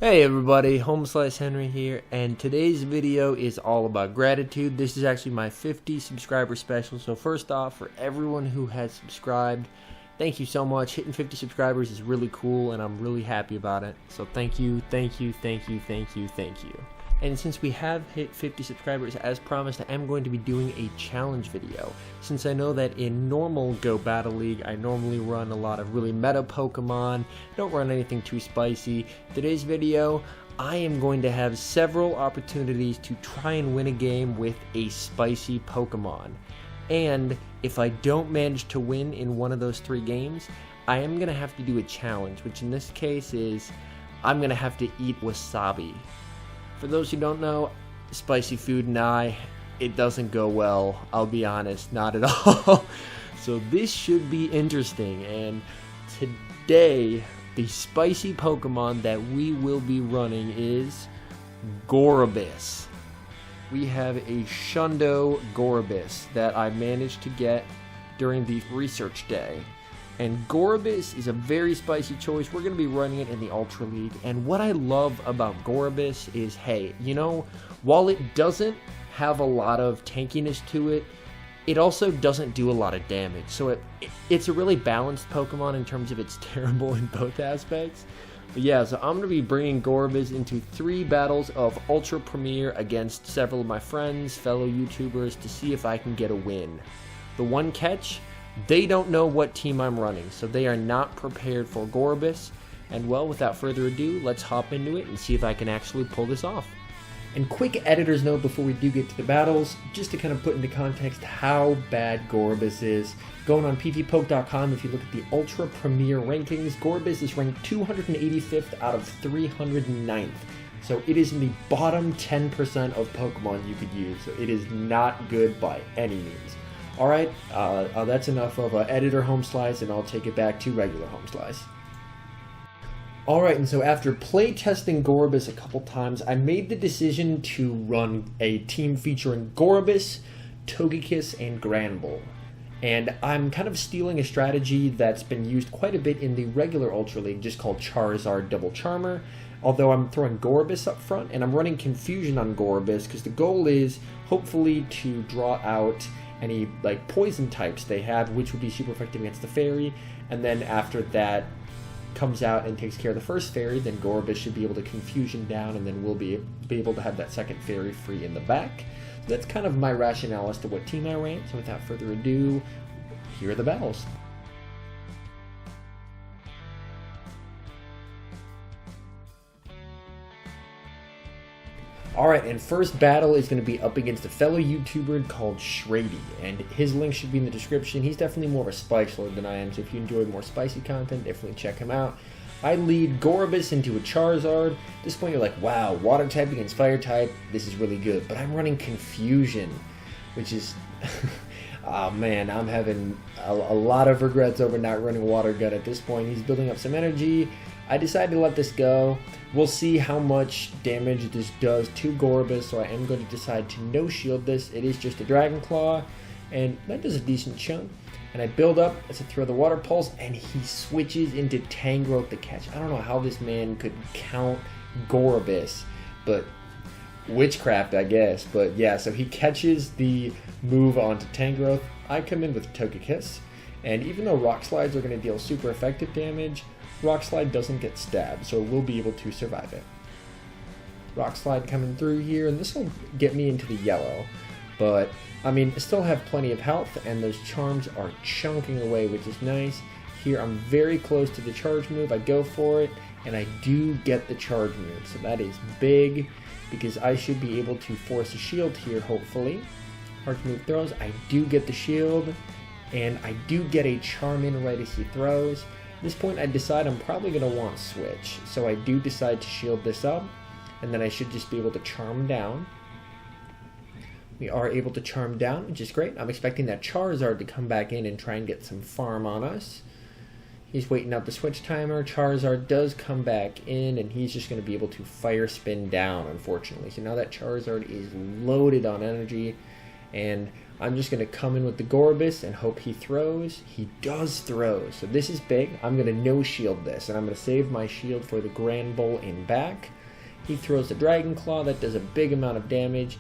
Hey everybody, HomeSliceHenry here, and today's video is all about gratitude. This is actually my 50 subscriber special, so first off, for everyone who has subscribed, thank you so much. Hitting 50 subscribers is really cool, and I'm really happy about it. So thank you, thank you, thank you, thank you, thank you. And since we have hit 50 subscribers, as promised, I am going to be doing a challenge video. Since I know that in normal Go Battle League, I normally run a lot of really meta Pokemon, don't run anything too spicy. Today's video, I am going to have several opportunities to try and win a game with a spicy Pokemon. And if I don't manage to win in one of those 3 games, I am going to have to do a challenge, which in this case is, I'm going to have to eat wasabi. For those who don't know, spicy food and it doesn't go well. I'll be honest, not at all. So this should be interesting. And today, the spicy Pokemon that we will be running is GOREBYSS. We have a Shundo GOREBYSS that I managed to get during the research day. And GOREBYSS is a very spicy choice. We're going to be running it in the Ultra League. And what I love about GOREBYSS is, hey, you know, while it doesn't have a lot of tankiness to it, it also doesn't do a lot of damage. So it's a really balanced Pokemon in terms of it's terrible in both aspects. But yeah, so I'm going to be bringing GOREBYSS into 3 battles of Ultra Premier against several of my friends, fellow YouTubers, to see if I can get a win. The one catch, they don't know what team I'm running, so they are not prepared for GOREBYSS. And well, without further ado, let's hop into it and see if I can actually pull this off. And quick editor's note before we do get to the battles, just to kind of put into context how bad GOREBYSS is. Going on PvPoke.com, if you look at the Ultra Premier rankings, GOREBYSS is ranked 285th out of 309th. So it is in the bottom 10% of Pokemon you could use, so it is not good by any means. Alright, that's enough of editor HomeSlice, and I'll take it back to regular HomeSlice. Alright, and so after playtesting GOREBYSS a couple times, I made the decision to run a team featuring GOREBYSS, Togekiss, and Granbull. And I'm kind of stealing a strategy that's been used quite a bit in the regular Ultra League, just called Charizard Double Charmer. Although I'm throwing GOREBYSS up front, and I'm running Confusion on GOREBYSS, because the goal is, hopefully, to draw out any like poison types they have, which would be super effective against the fairy, and then after that comes out and takes care of the first fairy, then GOREBYSS should be able to Confusion down, and then we'll be able to have that second fairy free in the back. So that's kind of my rationale as to what team I ran. So without further ado, here are the battles. Alright, and first battle is going to be up against a fellow YouTuber called Shrady, and his link should be in the description. He's definitely more of a spice lord than I am, so if you enjoy more spicy content, definitely check him out. I lead GOREBYSS into a Charizard. At this point you're like, wow, water type against fire type, this is really good. But I'm running Confusion, which is... oh man, I'm having a lot of regrets over not running Water Gun at this point. He's building up some energy. I decided to let this go. We'll see how much damage this does to GOREBYSS, so I am going to decide to no-shield this. It is just a Dragon Claw, and that does a decent chunk. And I build up as I throw the Water Pulse, and he switches into Tangrowth to catch. I don't know how this man could count GOREBYSS, but witchcraft, I guess. But yeah, so he catches the move onto Tangrowth. I come in with Togekiss, and even though Rock Slides are going to deal super effective damage, Rock Slide doesn't get stabbed, so we'll be able to survive it. Rock Slide coming through here, and this will get me into the yellow. But, I mean, I still have plenty of health, and those charms are chunking away, which is nice. Here, I'm very close to the charge move. I go for it, and I do get the charge move. So that is big, because I should be able to force a shield here, hopefully. Charge move throws. I do get the shield, and I do get a charm in right as he throws. At this point, I decide I'm probably going to want Switch, so I do decide to shield this up, and then I should just be able to charm down. We are able to charm down, which is great. I'm expecting that Charizard to come back in and try and get some farm on us. He's waiting out the Switch timer. Charizard does come back in, and he's just going to be able to Fire Spin down, unfortunately. So now that Charizard is loaded on energy, And I'm just going to come in with the GOREBYSS and hope he throws. He does throw, so this is big. I'm going to no shield this, and I'm going to save my shield for the Grand Bull in back. He throws the Dragon Claw, that does a big amount of damage,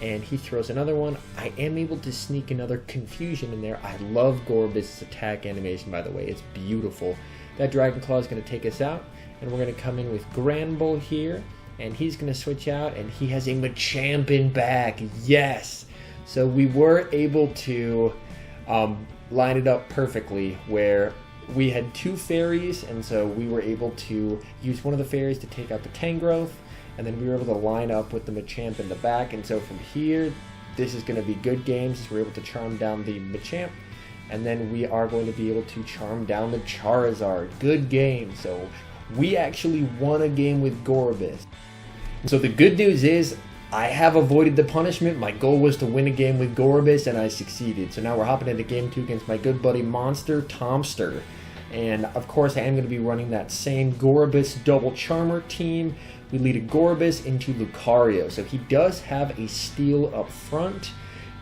and he throws another one. I am able to sneak another Confusion in there. I love GOREBYSS' attack animation, by the way. It's beautiful. That Dragon Claw is going to take us out, and we're going to come in with Grand Bull here, and he's going to switch out, and he has a Machamp in back. Yes! So we were able to line it up perfectly where we had 2 fairies, and so we were able to use one of the fairies to take out the Tangrowth, and then we were able to line up with the Machamp in the back. And so from here, this is going to be good games. We're able to charm down the Machamp, and then we are going to be able to charm down the Charizard. Good game. So we actually won a game with GOREBYSS. So the good news is I have avoided the punishment. My goal was to win a game with GOREBYSS, and I succeeded. So now we're hopping into game 2 against my good buddy Monster Tomster. And of course I am going to be running that same GOREBYSS double charmer team. We lead a GOREBYSS into Lucario. So he does have a steal up front,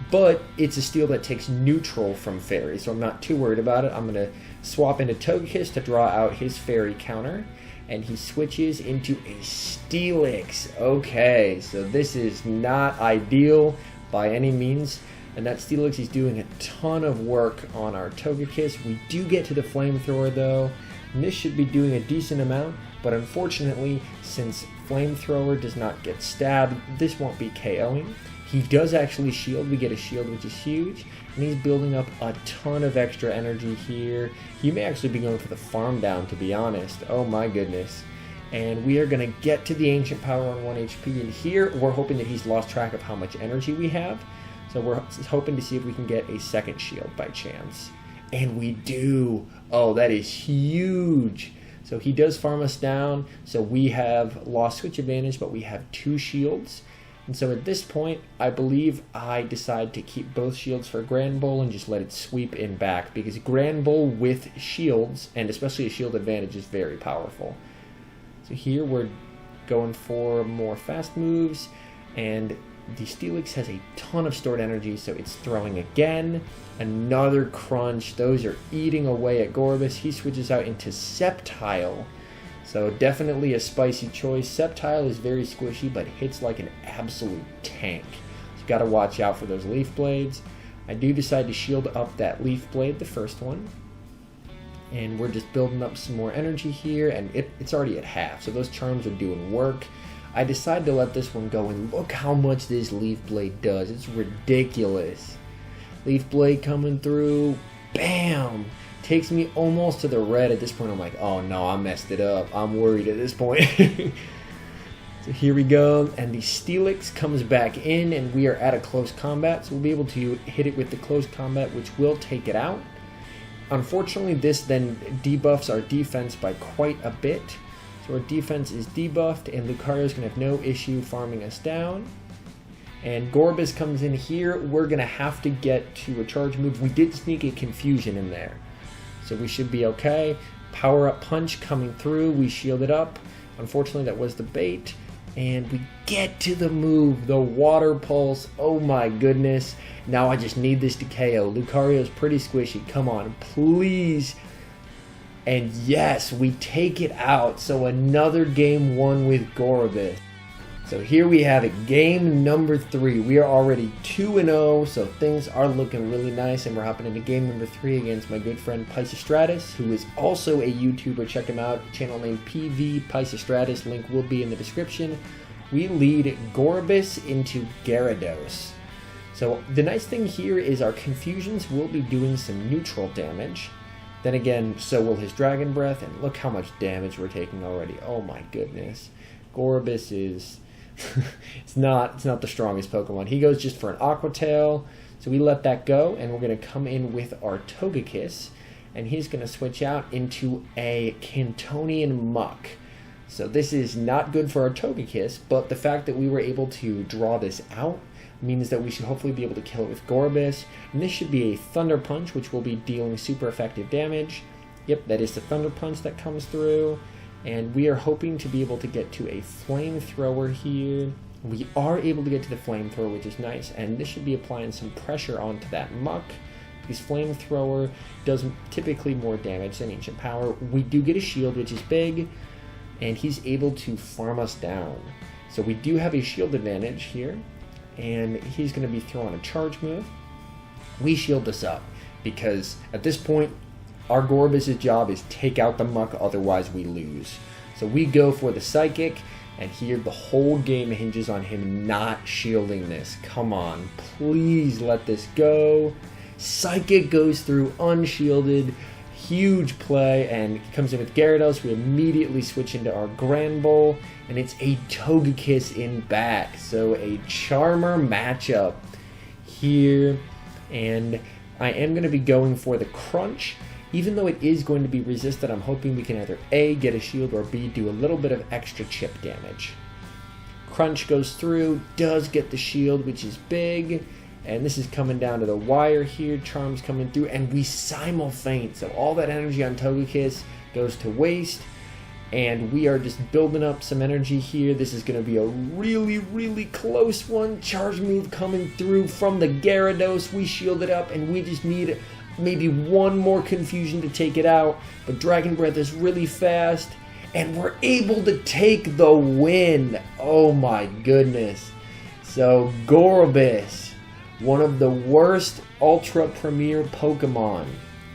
but it's a steal that takes neutral from fairy, so I'm not too worried about it. I'm going to swap into Togekiss to draw out his fairy counter. And he switches into a Steelix. Okay, so this is not ideal by any means. And that Steelix is doing a ton of work on our Togekiss. We do get to the Flamethrower though, and this should be doing a decent amount. But unfortunately, since Flamethrower does not get stabbed, this won't be KOing. He does actually shield. We get a shield, which is huge. And he's building up a ton of extra energy here. He may actually be going for the farm down, to be honest. Oh my goodness. And we are going to get to the Ancient Power on 1 HP. And here, we're hoping that he's lost track of how much energy we have. So we're hoping to see if we can get a second shield by chance. And we do. Oh, that is huge. So he does farm us down. So we have lost switch advantage, but we have 2 shields. And so at this point, I believe I decide to keep both shields for Grand Bull and just let it sweep in back, because Grand Bull with shields, and especially a shield advantage, is very powerful. So here we're going for more fast moves, and the Steelix has a ton of stored energy, so it's throwing again. Another crunch. Those are eating away at GOREBYSS. He switches out into Sceptile. So definitely a spicy choice. Sceptile is very squishy, but hits like an absolute tank. So you got to watch out for those Leaf Blades. I do decide to shield up that Leaf Blade, the first one. And we're just building up some more energy here, and it's already at half, so those charms are doing work. I decided to let this one go, and look how much this Leaf Blade does. It's ridiculous. Leaf Blade coming through. Bam! Takes me almost to the red. At this point I'm like, oh no, I messed it up. I'm worried at this point. So here we go, and the Steelix comes back in, and we are at a close combat, so we'll be able to hit it with the close combat, which will take it out. Unfortunately, this then debuffs our defense by quite a bit. So our defense is debuffed, and Lucario's going to have no issue farming us down. And GOREBYSS comes in here. We're going to have to get to a charge move. We did sneak a Confusion in there, so we should be okay. Power Up Punch coming through. We shield it up. Unfortunately, that was the bait. And we get to the move, the Water Pulse. Oh my goodness. Now I just need this to KO. Lucario's pretty squishy. Come on, please. And yes, we take it out. So another game won with GOREBYSS. So here we have it, game number 3. We are already 2-0, so things are looking really nice, and we're hopping into game number 3 against my good friend Paisastratus, who is also a YouTuber. Check him out, channel name PV Paisastratus, link will be in the description. We lead GOREBYSS into Gyarados. So the nice thing here is our Confusions will be doing some neutral damage. Then again, so will his Dragon Breath, and look how much damage we're taking already. Oh my goodness. GOREBYSS is... it's not the strongest Pokemon. He goes just for an Aqua Tail, so we let that go, and we're going to come in with our Togekiss, and he's going to switch out into a Cantonian Muck. So this is not good for our Togekiss, but the fact that we were able to draw this out means that we should hopefully be able to kill it with GOREBYSS, and this should be a Thunder Punch, which will be dealing super effective damage. Yep, that is the Thunder Punch that comes through. And we are hoping to be able to get to a Flamethrower here. We are able to get to the flamethrower, which is nice, and this should be applying some pressure onto that muck, because flamethrower does typically more damage than ancient power. We do get a shield, which is big, and he's able to farm us down. So we do have a shield advantage here, and he's going to be throwing a charge move. We shield this up, because at this point, our GOREBYSS' job is take out the muck, otherwise we lose. So we go for the psychic, and here the whole game hinges on him not shielding this. Come on, please let this go. Psychic goes through unshielded, huge play, and comes in with Gyarados. We immediately switch into our Grand Bowl, and it's a Togekiss in back. So a Charmer matchup here, and I am going to be going for the Crunch. Even though it is going to be resisted, I'm hoping we can either A, get a shield, or B, do a little bit of extra chip damage. Crunch goes through, does get the shield, which is big, and this is coming down to the wire here. Charm's coming through, and we simul-feint, so all that energy on Togekiss goes to waste, and we are just building up some energy here. This is going to be a really, really close one. Charge move coming through from the Gyarados. We shield it up, and we just need maybe one more confusion to take it out, but Dragon Breath is really fast, and we're able to take the win. Oh my goodness. So GOREBYSS, one of the worst Ultra Premier Pokemon,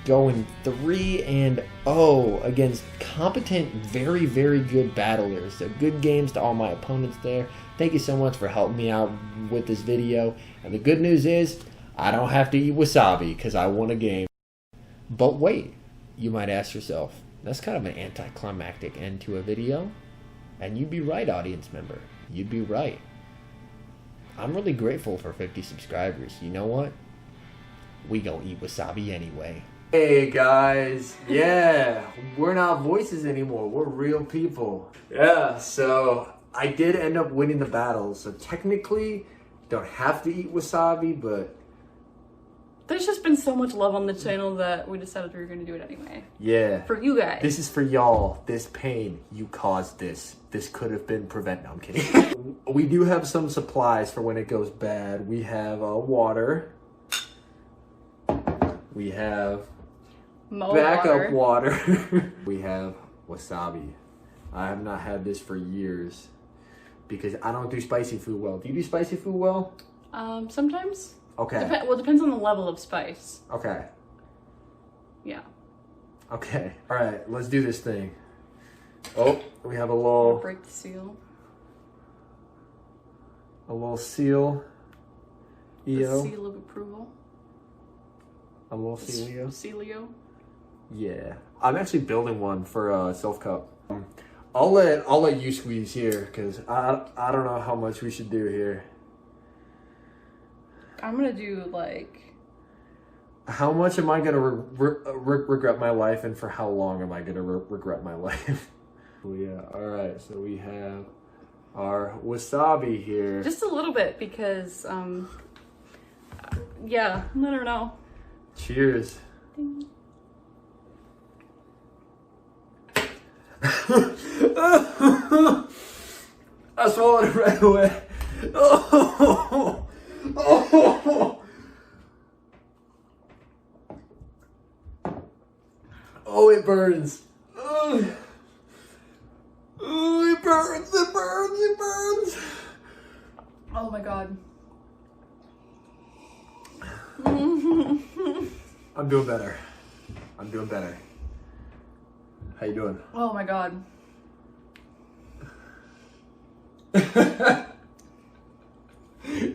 going 3-0 against competent, very, very good battlers. So good games to all my opponents there. Thank you so much for helping me out with this video, and the good news is I don't have to eat wasabi because I won a game. But wait, you might ask yourself, that's kind of an anticlimactic end to a video. And you'd be right, audience member. You'd be right. I'm really grateful for 50 subscribers. You know what? We gonna eat wasabi anyway. Hey guys, yeah, we're not voices anymore. We're real people. Yeah, so I did end up winning the battle. So technically, don't have to eat wasabi, but there's just been so much love on the channel that we decided we were going to do it anyway. Yeah. For you guys. This is for y'all. This pain. You caused this. This could have been prevented. No, I'm kidding. We do have some supplies for when it goes bad. We have water. We have backup water. We have wasabi. I have not had this for years because I don't do spicy food well. Do you do spicy food well? Sometimes. Okay. Well, it depends on the level of spice. Okay. Yeah. Okay. All right. Let's do this thing. Oh, we have a little. Break the seal. A little seal. EO. The seal of approval. A little Celio. Celio. Yeah. I'm actually building one for Self Cup. I'll let you squeeze here because I don't know how much we should do here. I'm gonna do like. How much am I gonna regret my life, and for how long am I gonna regret my life? Oh yeah. All right. So we have our wasabi here. Just a little bit because yeah, I don't know. Cheers. Ding. I swallowed it right away. Oh. Oh, oh, it burns. Oh, it burns, it burns, it burns. Oh my god. I'm doing better. I'm doing better. How you doing? Oh my god.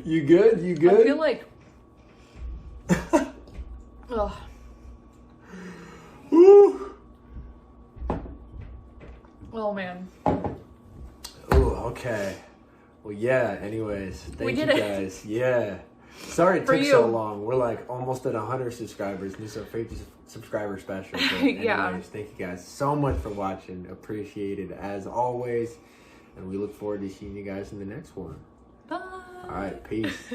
You good? You good? I feel like. Ugh. Woo. Oh man. Oh, okay. Well, yeah. Anyways, thank you guys. Yeah. Sorry it took so long. We're like almost at 100 subscribers. This is our 50 subscriber special. But anyways, yeah. Thank you guys so much for watching. Appreciate it as always. And we look forward to seeing you guys in the next one. Bye. All right. Peace.